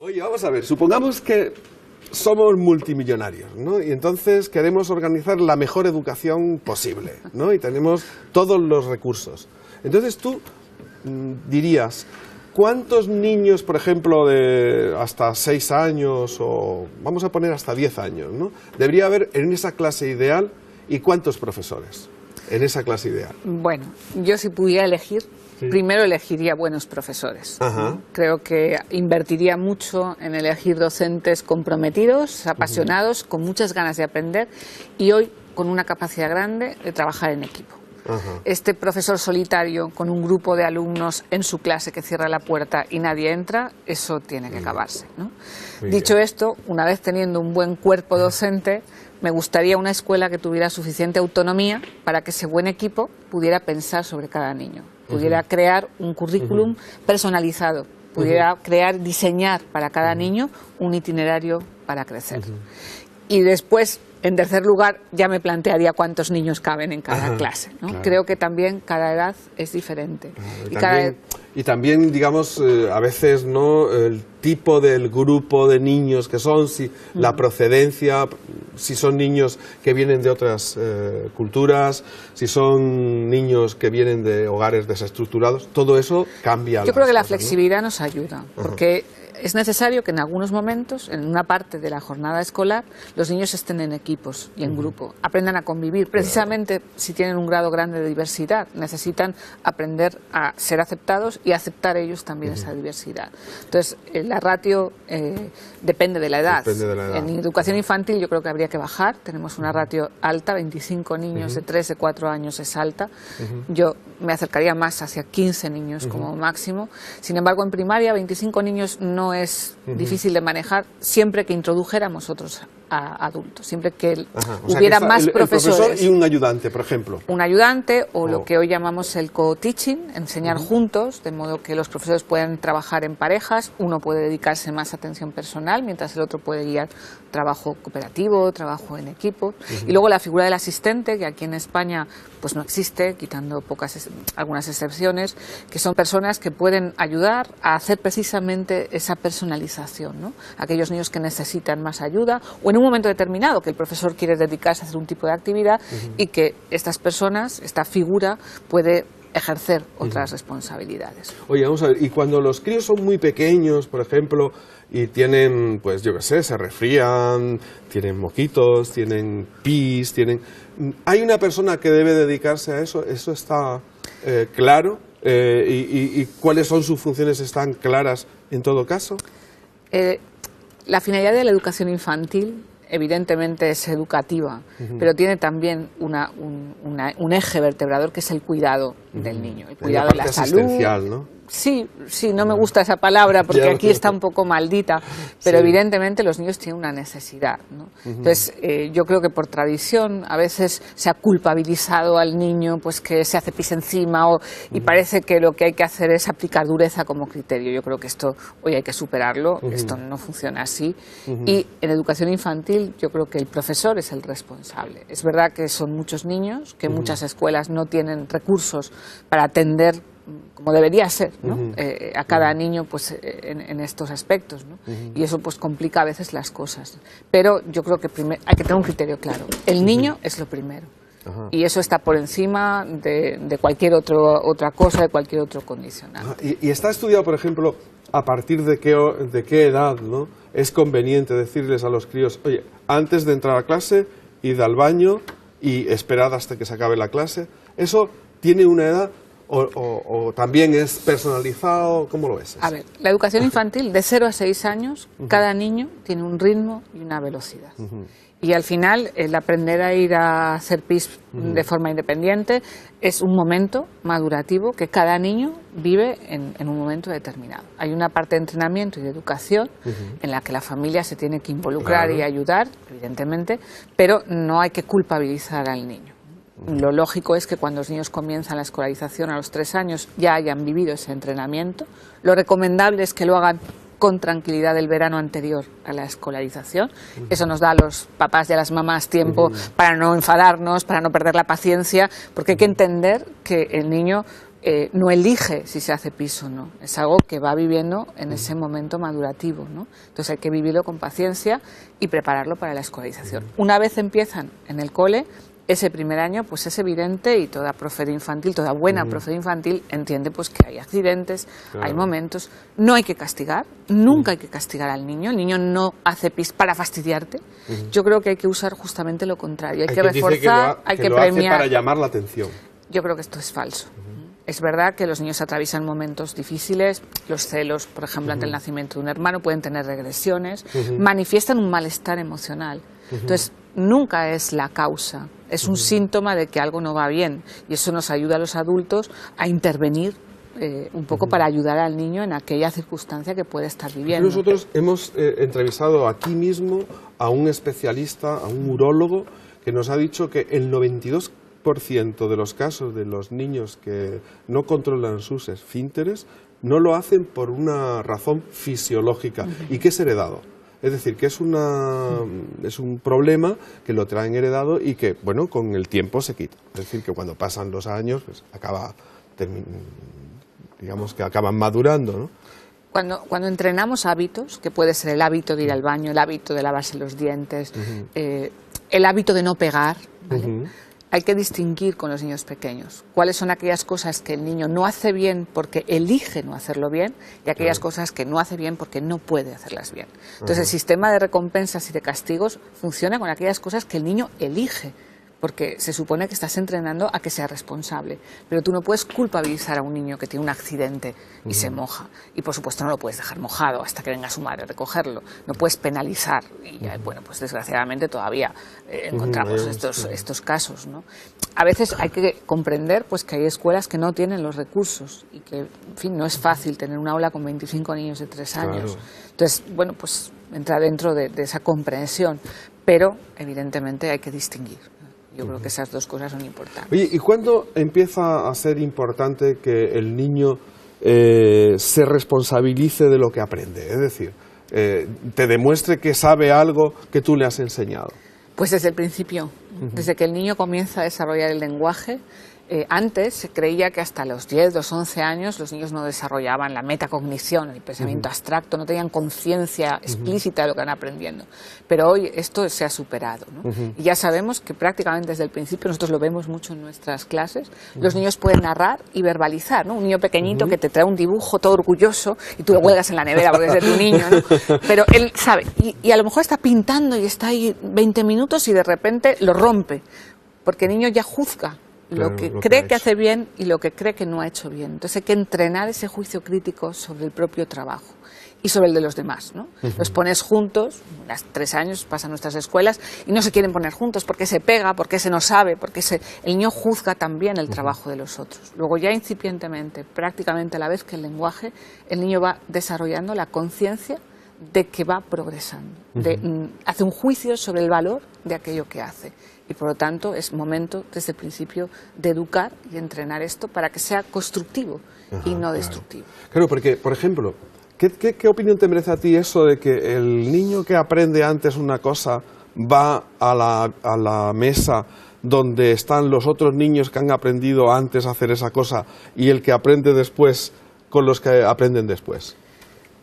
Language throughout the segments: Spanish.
Oye, vamos a ver, supongamos que somos multimillonarios, ¿no? Y entonces queremos organizar la mejor educación posible, ¿no? Y tenemos todos los recursos. Entonces tú dirías, ¿cuántos niños, por ejemplo, de hasta 6 años o vamos a poner hasta 10 años, ¿no? debería haber en esa clase ideal y cuántos profesores en esa clase ideal? Bueno, yo si pudiera elegir, primero elegiría buenos profesores. Ajá. Creo que invertiría mucho en elegir docentes comprometidos, apasionados, con muchas ganas de aprender y hoy con una capacidad grande de trabajar en equipo. Ajá. Este profesor solitario con un grupo de alumnos en su clase que cierra la puerta y nadie entra, eso tiene que acabarse, ¿no? Dicho esto, una vez teniendo un buen cuerpo docente, me gustaría una escuela que tuviera suficiente autonomía para que ese buen equipo pudiera pensar sobre cada niño, pudiera crear un currículum personalizado, pudiera diseñar para cada niño un itinerario para crecer. Y después, en tercer lugar, ya me plantearía cuántos niños caben en cada clase, ¿no? Claro. Creo que también cada edad es diferente. Claro, y también, digamos, a veces no el tipo del grupo de niños que son, si la procedencia, si son niños que vienen de otras culturas, si son niños que vienen de hogares desestructurados, todo eso cambia. Yo creo que la cosas, flexibilidad nos ayuda, porque es necesario que en algunos momentos, en una parte de la jornada escolar, los niños estén en equipos y en grupo, aprendan a convivir. Precisamente si tienen un grado grande de diversidad, necesitan aprender a ser aceptados y aceptar ellos también esa diversidad. Entonces, la ratio depende de la edad. Depende de la edad. En educación infantil yo creo que habría que bajar. Tenemos una ratio alta, 25 niños de 3, de 4 años es alta. Yo me acercaría más hacia 15 niños como máximo. Sin embargo, en primaria 25 niños no es difícil de manejar siempre que introdujéramos otros adultos, siempre que hubiera más profesores. El profesor y un ayudante, por ejemplo. Un ayudante o lo que hoy llamamos el co-teaching, enseñar juntos, de modo que los profesores puedan trabajar en parejas, uno puede dedicarse más a atención personal, mientras el otro puede guiar trabajo cooperativo, trabajo en equipo. Y luego la figura del asistente, que aquí en España pues no existe, quitando algunas excepciones, que son personas que pueden ayudar a hacer precisamente esa personalización, ¿no? Aquellos niños que necesitan más ayuda o en un momento determinado que el profesor quiere dedicarse a hacer un tipo de actividad y que estas personas, esta figura puede ejercer otras responsabilidades. Oye, vamos a ver, y cuando los críos son muy pequeños, por ejemplo, y tienen, pues yo qué sé, se resfrían, tienen moquitos, tienen pis, ¿hay una persona que debe dedicarse a eso? ¿Eso está claro? ¿Y cuáles son sus funciones? ¿Están claras en todo caso? La finalidad de la educación infantil evidentemente es educativa, pero tiene también un eje vertebrador que es el cuidado del niño, el cuidado de la salud. Asistencial, ¿no? Sí, no me gusta esa palabra porque aquí está un poco maldita, pero evidentemente los niños tienen una necesidad, ¿no? Entonces, yo creo que por tradición a veces se ha culpabilizado al niño, pues que se hace pis encima y parece que lo que hay que hacer es aplicar dureza como criterio. Yo creo que esto hoy hay que superarlo, esto no funciona así. Y en educación infantil yo creo que el profesor es el responsable. Es verdad que son muchos niños, que muchas escuelas no tienen recursos para atender como debería ser, ¿no? A cada niño pues en estos aspectos, ¿no? Y eso pues complica a veces las cosas, pero yo creo que hay que tener un criterio claro. El niño es lo primero y eso está por encima de cualquier otra cosa, de cualquier otro condicionante. ¿Y está estudiado, por ejemplo, a partir de qué edad, ¿no? es conveniente decirles a los críos, oye, antes de entrar a clase, id al baño y esperad hasta que se acabe la clase? ¿Eso tiene una edad? ¿O también es personalizado? ¿Cómo lo ves? A ver, la educación infantil de 0 a 6 años, cada niño tiene un ritmo y una velocidad. Y al final, el aprender a ir a hacer pis de forma independiente es un momento madurativo que cada niño vive en un momento determinado. Hay una parte de entrenamiento y de educación en la que la familia se tiene que involucrar y ayudar, evidentemente, pero no hay que culpabilizar al niño. Lo lógico es que cuando los niños comienzan la escolarización a los 3 años ya hayan vivido ese entrenamiento. Lo recomendable es que lo hagan con tranquilidad el verano anterior a la escolarización. Eso nos da a los papás y a las mamás tiempo para no enfadarnos, para no perder la paciencia, porque hay que entender que el niño no elige si se hace pis o no, es algo que va viviendo en ese momento madurativo, ¿no? Entonces hay que vivirlo con paciencia y prepararlo para la escolarización. Una vez empiezan en el cole, ese primer año pues es evidente, y toda profe de infantil, toda buena profe de infantil entiende pues que hay accidentes, hay momentos, no hay que castigar, nunca hay que castigar al niño, el niño no hace pis para fastidiarte, yo creo que hay que usar justamente lo contrario, hay que reforzar, hay que premiar. Para llamar la atención. Yo creo que esto es falso. Es verdad que los niños atraviesan momentos difíciles, los celos, por ejemplo, ante el nacimiento de un hermano, pueden tener regresiones, manifiestan un malestar emocional. Entonces, nunca es la causa, es un síntoma de que algo no va bien, y eso nos ayuda a los adultos a intervenir un poco para ayudar al niño en aquella circunstancia que puede estar viviendo. Nosotros hemos entrevistado aquí mismo a un especialista, a un urólogo, que nos ha dicho que el 92% de los casos de los niños que no controlan sus esfínteres no lo hacen por una razón fisiológica y que es heredado. Es decir, que es un problema que lo traen heredado y que, bueno, con el tiempo se quita. Es decir, que cuando pasan los años, pues digamos que acaban madurando, ¿no? Cuando entrenamos hábitos, que puede ser el hábito de ir al baño, el hábito de lavarse los dientes, el hábito de no pegar, ¿vale? Hay que distinguir con los niños pequeños cuáles son aquellas cosas que el niño no hace bien porque elige no hacerlo bien, y aquellas cosas que no hace bien porque no puede hacerlas bien. Entonces el sistema de recompensas y de castigos funciona con aquellas cosas que el niño elige, porque se supone que estás entrenando a que sea responsable, pero tú no puedes culpabilizar a un niño que tiene un accidente y se moja, y por supuesto no lo puedes dejar mojado hasta que venga su madre a recogerlo, no puedes penalizar, y bueno, pues desgraciadamente todavía encontramos estos casos, ¿no? A veces hay que comprender pues que hay escuelas que no tienen los recursos, y que, en fin, no es fácil tener una aula con 25 niños de 3 años. Entonces, bueno, pues entra dentro de esa comprensión, pero evidentemente hay que distinguir. Yo creo que esas dos cosas son importantes. Oye, ¿y cuándo empieza a ser importante que el niño se responsabilice de lo que aprende? Es decir, te demuestre que sabe algo que tú le has enseñado. Pues desde el principio, desde que el niño comienza a desarrollar el lenguaje. Antes se creía que hasta los 10, los 11 años los niños no desarrollaban la metacognición, el pensamiento abstracto, no tenían conciencia explícita de lo que van aprendiendo. Pero hoy esto se ha superado, ¿no? Y ya sabemos que prácticamente desde el principio, nosotros lo vemos mucho en nuestras clases, los niños pueden narrar y verbalizar, ¿no? Un niño pequeñito que te trae un dibujo todo orgulloso y tú lo cuelgas en la nevera porque es de tu niño, ¿no? Pero él sabe, y a lo mejor está pintando y está ahí 20 minutos y de repente lo rompe, porque el niño ya juzga lo que cree que hace bien y lo que cree que no ha hecho bien. Entonces hay que entrenar ese juicio crítico sobre el propio trabajo y sobre el de los demás, ¿no? Los pones juntos, 3 años pasan nuestras escuelas y no se quieren poner juntos porque se pega, porque se no sabe, porque el niño juzga también el trabajo de los otros. Luego ya incipientemente, prácticamente a la vez que el lenguaje, el niño va desarrollando la conciencia de que va progresando, hace un juicio sobre el valor de aquello que hace. Y por lo tanto es momento desde el principio de educar y entrenar esto para que sea constructivo y no destructivo. Claro, porque, por ejemplo, ¿qué opinión te merece a ti eso de que el niño que aprende antes una cosa va a la mesa donde están los otros niños que han aprendido antes a hacer esa cosa y el que aprende después con los que aprenden después?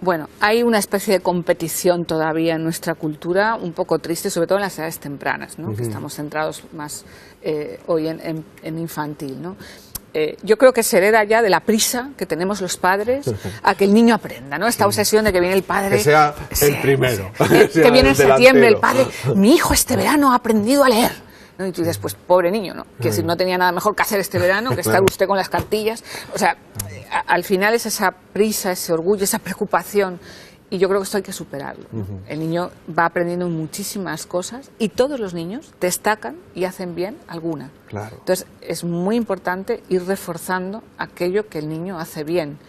Bueno, hay una especie de competición todavía en nuestra cultura, un poco triste, sobre todo en las edades tempranas, ¿no? Que estamos centrados más hoy en infantil, ¿no? Yo creo que se hereda ya de la prisa que tenemos los padres a que el niño aprenda, ¿no? Esta obsesión de que viene el padre... Que sea el primero. Que viene en septiembre el padre, mi hijo este verano ha aprendido a leer, ¿no? Y tú dices, pues pobre niño, ¿no? Que si no tenía nada mejor que hacer este verano, que estar usted con las cartillas. O sea, al final es esa prisa, ese orgullo, esa preocupación, y yo creo que esto hay que superarlo, ¿no? El niño va aprendiendo muchísimas cosas y todos los niños destacan y hacen bien alguna. Claro. Entonces es muy importante ir reforzando aquello que el niño hace bien.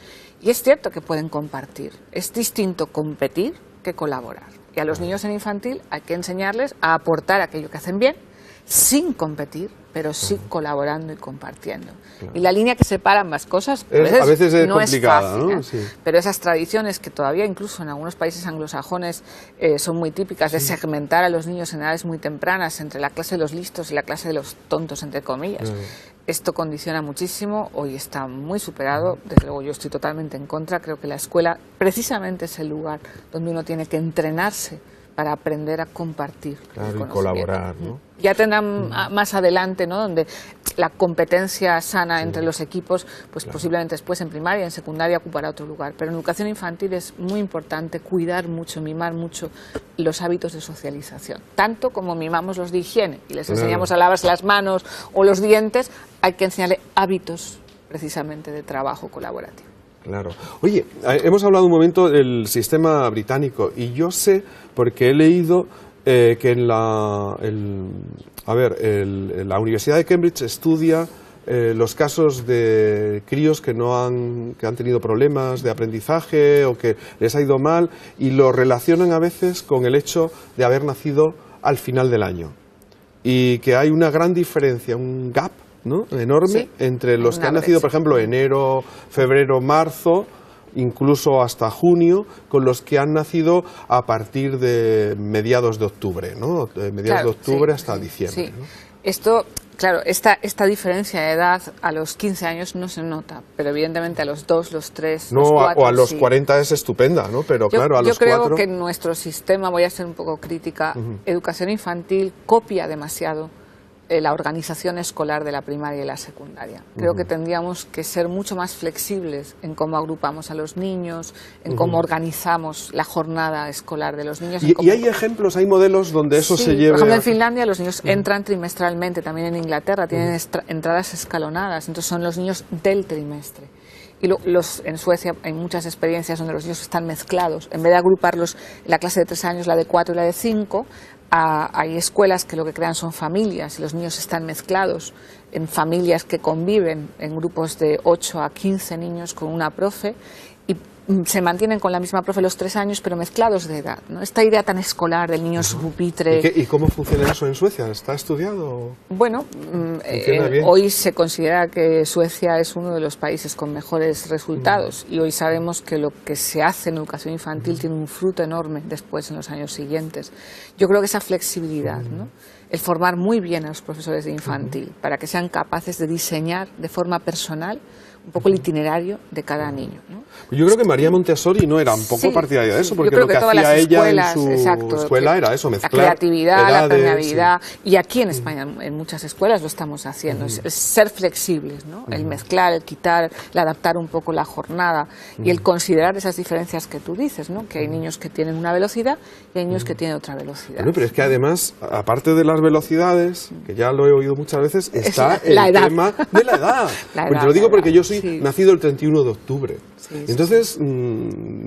Y es cierto que pueden compartir, es distinto competir que colaborar. Y a los niños en infantil hay que enseñarles a aportar aquello que hacen bien, sin competir, pero sí colaborando y compartiendo. Claro. Y la línea que separa ambas cosas a veces es no complicada, es fácil, ¿no? Sí. Pero esas tradiciones que todavía incluso en algunos países anglosajones son muy típicas, de segmentar a los niños en edades muy tempranas entre la clase de los listos y la clase de los tontos, entre comillas. esto condiciona muchísimo, hoy está muy superado, desde luego yo estoy totalmente en contra, creo que la escuela precisamente es el lugar donde uno tiene que entrenarse para aprender a compartir. Claro, y colaborar, ¿no? Ya tendrán más adelante, ¿no?, donde la competencia sana entre los equipos, pues posiblemente después en primaria, en secundaria ocupará otro lugar. Pero en educación infantil es muy importante cuidar mucho, mimar mucho los hábitos de socialización. Tanto como mimamos los de higiene y les enseñamos a lavarse las manos o los dientes, hay que enseñarle hábitos precisamente de trabajo colaborativo. Claro. Oye, hemos hablado un momento del sistema británico y yo sé, porque he leído que en la Universidad de Cambridge estudia los casos de críos que han tenido problemas de aprendizaje o que les ha ido mal y lo relacionan a veces con el hecho de haber nacido al final del año y que hay una gran diferencia, un gap, ¿no?, enorme, entre los que han nacido, por ejemplo, enero, febrero, marzo, incluso hasta junio, con los que han nacido a partir de mediados de octubre, ¿no? De mediados de octubre hasta diciembre. Sí. ¿No? Esto, claro, esta diferencia de edad a los 15 años no se nota, pero evidentemente a los 2, los 3, los 4... o a los 40 es estupenda, ¿no? Pero claro, a los 4... Yo creo que nuestro sistema, voy a ser un poco crítica, educación infantil copia demasiado la organización escolar de la primaria y la secundaria. Creo que tendríamos que ser mucho más flexibles en cómo agrupamos a los niños, en cómo organizamos la jornada escolar de los niños. ¿Y hay ejemplos, hay modelos donde eso se lleve? Por ejemplo, en Finlandia los niños entran trimestralmente, también en Inglaterra tienen entradas escalonadas, entonces son los niños del trimestre. Y en Suecia hay muchas experiencias donde los niños están mezclados. En vez de agruparlos en la clase de 3 años, la de 4 y la de 5, hay escuelas que lo que crean son familias y los niños están mezclados en familias que conviven en grupos de 8 a 15 niños con una profe y se mantienen con la misma profe los 3 años pero mezclados de edad, ¿no? Esta idea tan escolar del niño su pupitre. ¿Y cómo funciona eso en Suecia? ¿Está estudiado? Bueno, hoy se considera que Suecia es uno de los países con mejores resultados y hoy sabemos que lo que se hace en educación infantil tiene un fruto enorme después en los años siguientes. Yo creo que esa flexibilidad, ¿no?, el formar muy bien a los profesores de infantil para que sean capaces de diseñar de forma personal un poco el itinerario de cada niño, ¿no? Yo creo que María Montessori no era un poco partidaria de eso, porque lo que hacía ella en su escuela era eso, mezclar la creatividad, edades, la permeabilidad, y aquí en España en muchas escuelas lo estamos haciendo, es ser flexibles, ¿no? El mezclar, el quitar, el adaptar un poco la jornada y el considerar esas diferencias que tú dices, ¿no?, que hay niños que tienen una velocidad y hay niños que tienen otra velocidad. Bueno, pero es que además, aparte de las velocidades, que ya lo he oído muchas veces, está el tema de la edad. Te lo digo porque yo soy nacido el 31 de octubre. Entonces,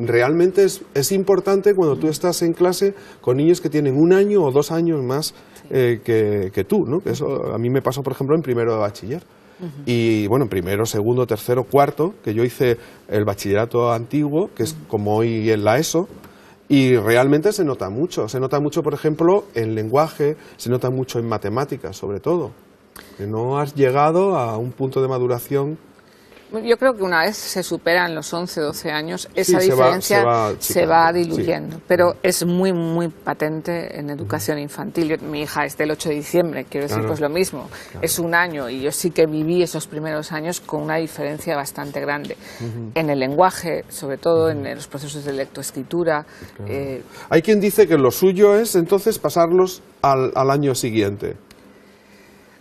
realmente es importante cuando tú estás en clase con niños que tienen 1 año o 2 años más que tú, ¿no? Que eso a mí me pasó, por ejemplo, en primero de bachiller. Y bueno, en primero, segundo, tercero, cuarto, que yo hice el bachillerato antiguo, que es como hoy en la ESO, y realmente se nota mucho, por ejemplo, en lenguaje, se nota mucho en matemáticas, sobre todo, que no has llegado a un punto de maduración. Yo creo que una vez se superan los 11, 12 años, esa diferencia se va diluyendo, pero es muy, muy patente en educación infantil. Mi hija es del 8 de diciembre, quiero decir, pues lo mismo, es 1 año y yo sí que viví esos primeros años con una diferencia bastante grande. En el lenguaje, sobre todo en los procesos de lectoescritura. Hay quien dice que lo suyo es entonces pasarlos al año siguiente.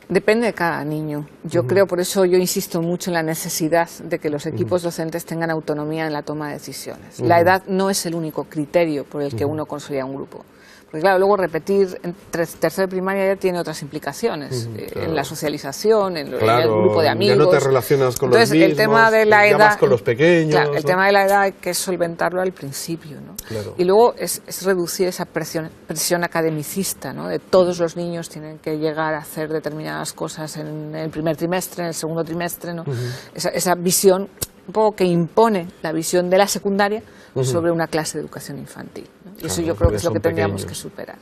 Depende de cada niño. Yo creo, por eso yo insisto mucho en la necesidad de que los equipos docentes tengan autonomía en la toma de decisiones. La edad no es el único criterio por el que uno consolida un grupo. Porque claro, luego repetir en tercero de primaria ya tiene otras implicaciones, en la socialización, en el grupo de amigos. Ya no te relacionas con los mismos, el tema de la edad, llamas con los pequeños. Claro, el tema de la edad hay que solventarlo al principio, ¿no? Y luego es reducir esa presión academicista, ¿no? De todos los niños tienen que llegar a hacer determinadas cosas en el primer trimestre, en el segundo trimestre, ¿no? Esa visión un poco que impone la visión de la secundaria sobre una clase de educación infantil, ¿no? Y eso yo creo que es lo que tendríamos que superar.